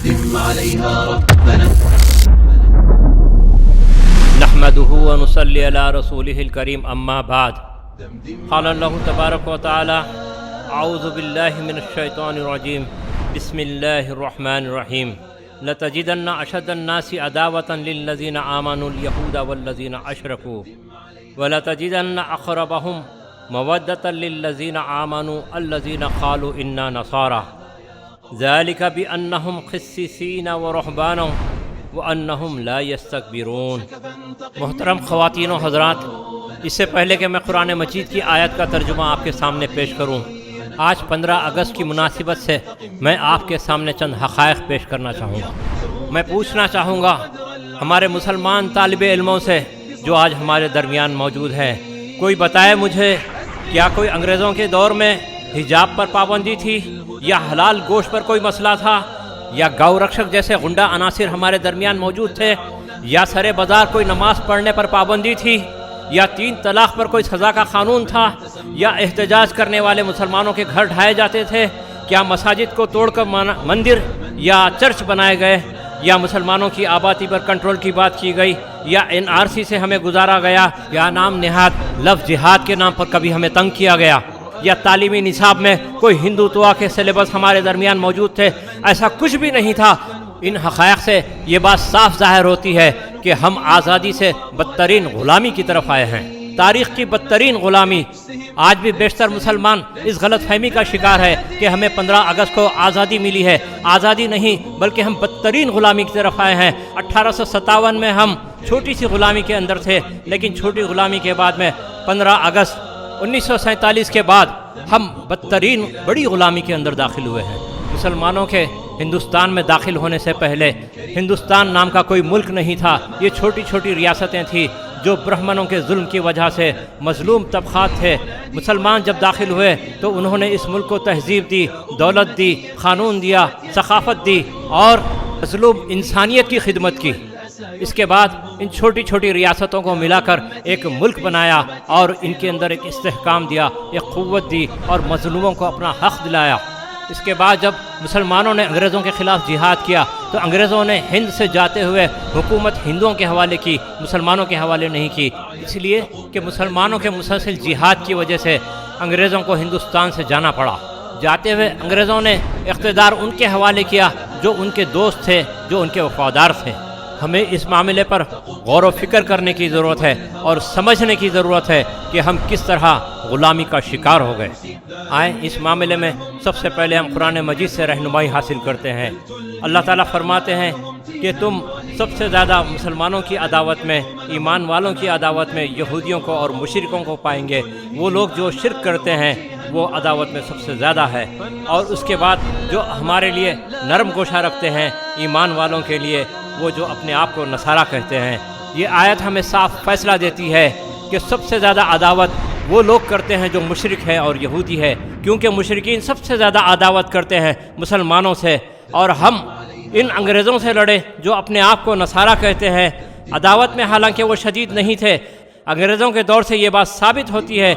دم عليها ربنا نحمده ونصلي على رسوله الكريم اما بعد قال الله تبارك وتعالى اعوذ بالله من الشيطان الرجيم بسم الله الرحمن الرحيم لتجدن اشد الناس عداوة للذين آمنوا اليهود والذين اشركوا ولتجدن اقربهم مودة للذين آمنوا الذين قالوا انا نصارى ذلك بأنهم قسيسين ورهبانا وأنهم لا يستكبرون۔ محترم خواتین و حضرات، اس سے پہلے کہ میں قرآن مجید کی آیت کا ترجمہ آپ کے سامنے پیش کروں، آج 15 اگست کی مناسبت سے میں آپ کے سامنے چند حقائق پیش کرنا چاہوں گا۔ میں پوچھنا چاہوں گا ہمارے مسلمان طالب علموں سے جو آج ہمارے درمیان موجود ہیں، کوئی بتائے مجھے کیا کوئی انگریزوں کے دور میں حجاب پر پابندی تھی، یا حلال گوشت پر کوئی مسئلہ تھا، یا گو رکشک جیسے غنڈہ عناصر ہمارے درمیان موجود تھے، یا سرے بازار کوئی نماز پڑھنے پر پابندی تھی، یا 3 طلاق پر کوئی سزا کا قانون تھا، یا احتجاج کرنے والے مسلمانوں کے گھر ڈھائے جاتے تھے، کیا مساجد کو توڑ کر مندر یا چرچ بنائے گئے، یا مسلمانوں کی آبادی پر کنٹرول کی بات کی گئی، یا NRC سے ہمیں گزارا گیا، یا نام نہاد لفظ جہاد کے نام پر کبھی ہمیں تنگ کیا گیا، یا تعلیمی نصاب میں کوئی ہندوتوا کے سلیبس ہمارے درمیان موجود تھے، ایسا کچھ بھی نہیں تھا۔ ان حقائق سے یہ بات صاف ظاہر ہوتی ہے کہ ہم آزادی سے بدترین غلامی کی طرف آئے ہیں، تاریخ کی بدترین غلامی۔ آج بھی بیشتر مسلمان اس غلط فہمی کا شکار ہے کہ ہمیں 15 اگست کو آزادی ملی ہے، آزادی نہیں بلکہ ہم بدترین غلامی کی طرف آئے ہیں۔ 1857 میں ہم چھوٹی سی غلامی کے اندر تھے، لیکن چھوٹی غلامی کے بعد میں 15 اگست 1947 کے بعد ہم بدترین بڑی غلامی کے اندر داخل ہوئے ہیں۔ مسلمانوں کے ہندوستان میں داخل ہونے سے پہلے ہندوستان نام کا کوئی ملک نہیں تھا، یہ چھوٹی چھوٹی ریاستیں تھیں جو برہمنوں کے ظلم کی وجہ سے مظلوم طبقات تھے۔ مسلمان جب داخل ہوئے تو انہوں نے اس ملک کو تہذیب دی، دولت دی، قانون دیا، ثقافت دی اور مظلوم انسانیت کی خدمت کی۔ اس کے بعد ان چھوٹی چھوٹی ریاستوں کو ملا کر ایک ملک بنایا اور ان کے اندر ایک استحکام دیا، ایک قوت دی اور مظلوموں کو اپنا حق دلایا۔ اس کے بعد جب مسلمانوں نے انگریزوں کے خلاف جہاد کیا تو انگریزوں نے ہند سے جاتے ہوئے حکومت ہندوؤں کے حوالے کی، مسلمانوں کے حوالے نہیں کی، اس لیے کہ مسلمانوں کے مسلسل جہاد کی وجہ سے انگریزوں کو ہندوستان سے جانا پڑا۔ جاتے ہوئے انگریزوں نے اقتدار ان کے حوالے کیا جو ان کے دوست تھے، جو ان کے وفادار تھے۔ ہمیں اس معاملے پر غور و فکر کرنے کی ضرورت ہے اور سمجھنے کی ضرورت ہے کہ ہم کس طرح غلامی کا شکار ہو گئے۔ آئیں اس معاملے میں سب سے پہلے ہم قرآن مجید سے رہنمائی حاصل کرتے ہیں۔ اللہ تعالیٰ فرماتے ہیں کہ تم سب سے زیادہ مسلمانوں کی عداوت میں، ایمان والوں کی عداوت میں یہودیوں کو اور مشرکوں کو پائیں گے۔ وہ لوگ جو شرک کرتے ہیں وہ عداوت میں سب سے زیادہ ہے، اور اس کے بعد جو ہمارے لیے نرم گوشہ رکھتے ہیں ایمان والوں کے لیے، وہ جو اپنے آپ کو نصارہ کہتے ہیں۔ یہ آیت ہمیں صاف فیصلہ دیتی ہے کہ سب سے زیادہ عداوت وہ لوگ کرتے ہیں جو مشرک ہے اور یہودی ہے، کیونکہ مشرکین سب سے زیادہ عداوت کرتے ہیں مسلمانوں سے، اور ہم ان انگریزوں سے لڑے جو اپنے آپ کو نصارہ کہتے ہیں۔ عداوت میں حالانکہ وہ شدید نہیں تھے، انگریزوں کے دور سے یہ بات ثابت ہوتی ہے،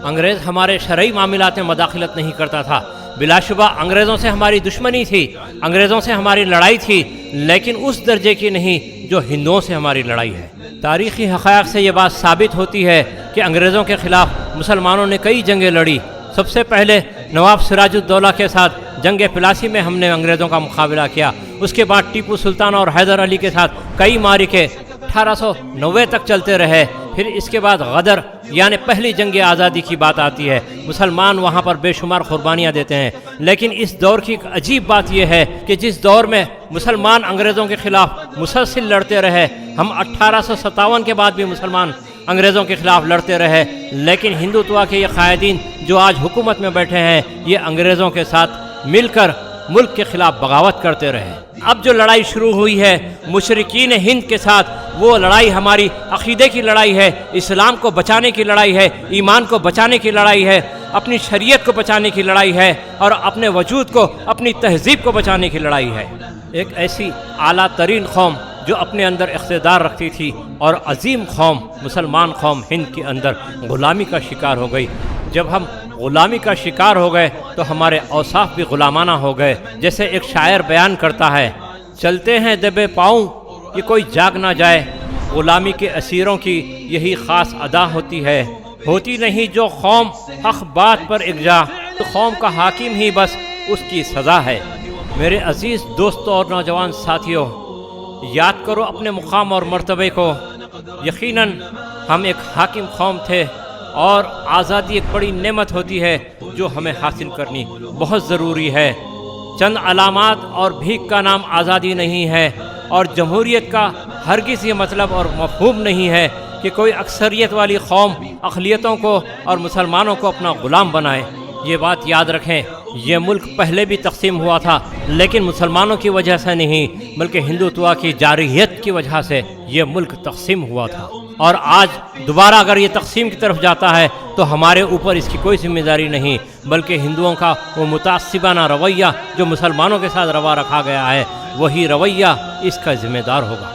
انگریز ہمارے شرعی معاملات میں مداخلت نہیں کرتا تھا۔ بلا شبہ انگریزوں سے ہماری دشمنی تھی، انگریزوں سے ہماری لڑائی تھی، لیکن اس درجے کی نہیں جو ہندوؤں سے ہماری لڑائی ہے۔ تاریخی حقائق سے یہ بات ثابت ہوتی ہے کہ انگریزوں کے خلاف مسلمانوں نے کئی جنگیں لڑی۔ سب سے پہلے نواب سراج الدولہ کے ساتھ جنگ پلاسی میں ہم نے انگریزوں کا مقابلہ کیا۔ اس کے بعد ٹیپو سلطان اور حیدر علی کے ساتھ کئی معرکے 1890 تک چلتے رہے۔ پھر اس کے بعد غدر یعنی پہلی جنگ آزادی کی بات آتی ہے، مسلمان وہاں پر بے شمار قربانیاں دیتے ہیں۔ لیکن اس دور کی ایک عجیب بات یہ ہے کہ جس دور میں مسلمان انگریزوں کے خلاف مسلسل لڑتے رہے، ہم 1857 کے بعد بھی مسلمان انگریزوں کے خلاف لڑتے رہے، لیکن ہندوتوا کے یہ قائدین جو آج حکومت میں بیٹھے ہیں یہ انگریزوں کے ساتھ مل کر ملک کے خلاف بغاوت کرتے رہے۔ اب جو لڑائی شروع ہوئی ہے مشرکین ہند کے ساتھ، وہ لڑائی ہماری عقیدے کی لڑائی ہے، اسلام کو بچانے کی لڑائی ہے، ایمان کو بچانے کی لڑائی ہے، اپنی شریعت کو بچانے کی لڑائی ہے، اور اپنے وجود کو، اپنی تہذیب کو بچانے کی لڑائی ہے۔ ایک ایسی اعلیٰ ترین قوم جو اپنے اندر اقتدار رکھتی تھی اور عظیم قوم مسلمان قوم ہند کے اندر غلامی کا شکار ہو گئی۔ جب ہم غلامی کا شکار ہو گئے تو ہمارے اوصاف بھی غلامانہ ہو گئے۔ جیسے ایک شاعر بیان کرتا ہے چلتے ہیں دبے پاؤں یہ کوئی جاگ نہ جائے، غلامی کے اسیروں کی یہی خاص ادا ہوتی ہے، ہوتی نہیں جو قوم حق بات پر اکجا، تو قوم کا حاکم ہی بس اس کی سزا ہے۔ میرے عزیز دوستوں اور نوجوان ساتھیوں، یاد کرو اپنے مقام اور مرتبے کو۔ یقیناً ہم ایک حاکم قوم تھے، اور آزادی ایک بڑی نعمت ہوتی ہے جو ہمیں حاصل کرنی بہت ضروری ہے۔ چند علامات اور بھیک کا نام آزادی نہیں ہے، اور جمہوریت کا ہرگز یہ مطلب اور مفہوم نہیں ہے کہ کوئی اکثریت والی قوم اقلیتوں کو اور مسلمانوں کو اپنا غلام بنائے۔ یہ بات یاد رکھیں، یہ ملک پہلے بھی تقسیم ہوا تھا، لیکن مسلمانوں کی وجہ سے نہیں بلکہ ہندوتوا کی جارحیت کی وجہ سے یہ ملک تقسیم ہوا تھا، اور آج دوبارہ اگر یہ تقسیم کی طرف جاتا ہے تو ہمارے اوپر اس کی کوئی ذمہ داری نہیں، بلکہ ہندوؤں کا وہ متعصبانہ رویہ جو مسلمانوں کے ساتھ روا رکھا گیا ہے، وہی رویہ اس کا ذمہ دار ہوگا۔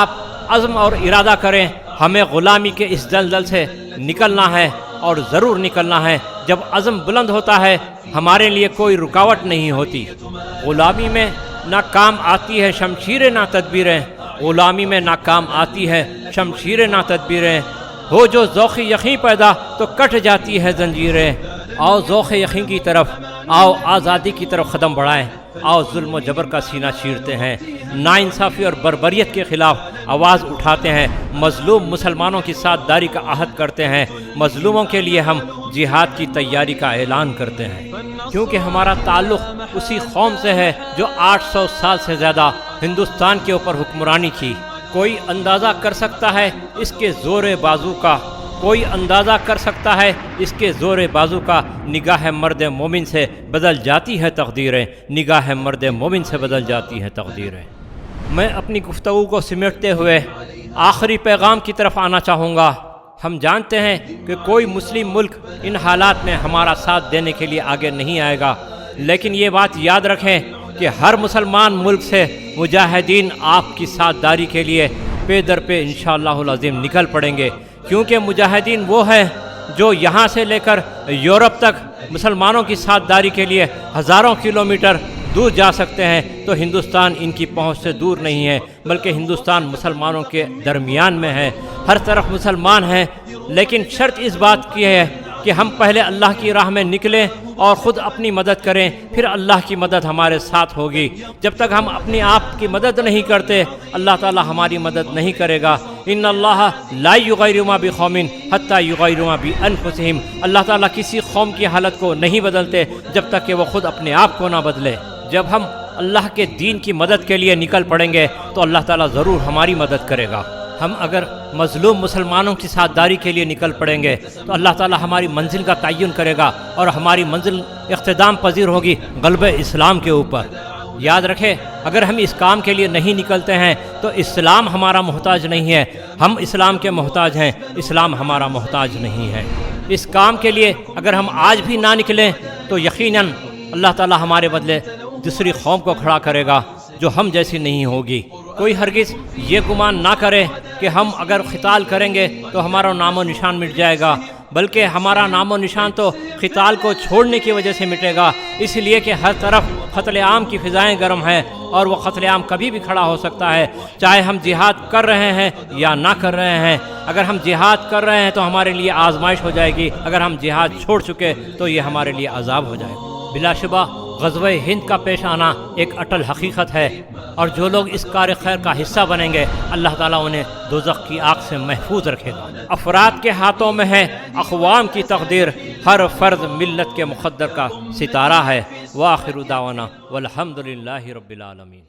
آپ عزم اور ارادہ کریں، ہمیں غلامی کے اس دلدل سے نکلنا ہے، اور ضرور نکلنا ہے۔ جب عزم بلند ہوتا ہے ہمارے لیے کوئی رکاوٹ نہیں ہوتی۔ غلامی میں نہ کام آتی ہے شمشیریں نہ تدبیریں، غلامی میں نہ کام آتی ہے شمشیریں نہ تدبیریں، ہو جو ذوق یقین پیدا تو کٹ جاتی ہے زنجیریں۔ آؤ ذوق یقین کی طرف، آؤ آزادی کی طرف قدم بڑھائیں، آؤ ظلم و جبر کا سینہ چیرتے ہیں، ناانصافی اور بربریت کے خلاف آواز اٹھاتے ہیں، مظلوم مسلمانوں کی ساتھ داری کا عہد کرتے ہیں، مظلوموں کے لیے ہم جہاد کی تیاری کا اعلان کرتے ہیں، کیونکہ ہمارا تعلق اسی قوم سے ہے جو 800 سال سے زیادہ ہندوستان کے اوپر حکمرانی کی۔ کوئی اندازہ کر سکتا ہے اس کے زور بازو کا، کوئی اندازہ کر سکتا ہے اس کے زور بازو کا، نگاہ مرد مومن سے بدل جاتی ہے تقدیریں، نگاہ مرد مومن سے بدل جاتی ہیں تقدیریں۔ میں اپنی گفتگو کو سمیٹتے ہوئے آخری پیغام کی طرف آنا چاہوں گا۔ ہم جانتے ہیں کہ کوئی مسلم ملک ان حالات میں ہمارا ساتھ دینے کے لیے آگے نہیں آئے گا، لیکن یہ بات یاد رکھیں کہ ہر مسلمان ملک سے مجاہدین آپ کی ساتھ داری کے لیے پے در پہ انشاءاللہ العظیم نکل پڑیں گے، کیونکہ مجاہدین وہ ہیں جو یہاں سے لے کر یورپ تک مسلمانوں کی ساتھ داری کے لیے ہزاروں کلومیٹر دور جا سکتے ہیں، تو ہندوستان ان کی پہنچ سے دور نہیں ہے، بلکہ ہندوستان مسلمانوں کے درمیان میں ہے، ہر طرف مسلمان ہیں۔ لیکن شرط اس بات کی ہے کہ ہم پہلے اللہ کی راہ میں نکلیں اور خود اپنی مدد کریں، پھر اللہ کی مدد ہمارے ساتھ ہوگی۔ جب تک ہم اپنے آپ کی مدد نہیں کرتے اللہ تعالی ہماری مدد نہیں کرے گا۔ ان اللہ لا یغیر ما بقوم حتی یغیروا ما بانفسہم، اللہ تعالیٰ کسی قوم کی حالت کو نہیں بدلتے جب تک کہ وہ خود اپنے آپ کو نہ بدلے۔ جب ہم اللہ کے دین کی مدد کے لیے نکل پڑیں گے تو اللہ تعالیٰ ضرور ہماری مدد کرے گا۔ ہم اگر مظلوم مسلمانوں کی ساتھ داری کے لیے نکل پڑیں گے تو اللہ تعالیٰ ہماری منزل کا تعین کرے گا، اور ہماری منزل اختتام پذیر ہوگی غلبہ اسلام کے اوپر۔ یاد رکھیں، اگر ہم اس کام کے لیے نہیں نکلتے ہیں تو اسلام ہمارا محتاج نہیں ہے، ہم اسلام کے محتاج ہیں، اسلام ہمارا محتاج نہیں ہے۔ اس کام کے لیے اگر ہم آج بھی نہ نکلیں تو یقیناً اللہ تعالیٰ ہمارے بدلے دوسری قوم کو کھڑا کرے گا جو ہم جیسی نہیں ہوگی۔ کوئی ہرگز یہ گمان نہ کرے کہ ہم اگر قتال کریں گے تو ہمارا نام و نشان مٹ جائے گا، بلکہ ہمارا نام و نشان تو قتال کو چھوڑنے کی وجہ سے مٹے گا، اس لیے کہ ہر طرف قتل عام کی فضائیں گرم ہیں، اور وہ قتل عام کبھی بھی کھڑا ہو سکتا ہے، چاہے ہم جہاد کر رہے ہیں یا نہ کر رہے ہیں۔ اگر ہم جہاد کر رہے ہیں تو ہمارے لیے آزمائش ہو جائے گی، اگر ہم جہاد چھوڑ چکے تو یہ ہمارے لیے عذاب ہو جائے گا۔ بلا شبہ غزوہ ہند کا پیش آنا ایک اٹل حقیقت ہے، اور جو لوگ اس کار خیر کا حصہ بنیں گے اللہ تعالیٰ انہیں دوزخ کی آگ سے محفوظ رکھے گا۔ افراد کے ہاتھوں میں ہے اقوام کی تقدیر، ہر فرد ملت کے مقدر کا ستارہ ہے۔ وآخر دعوانا والحمد للہ رب العالمین۔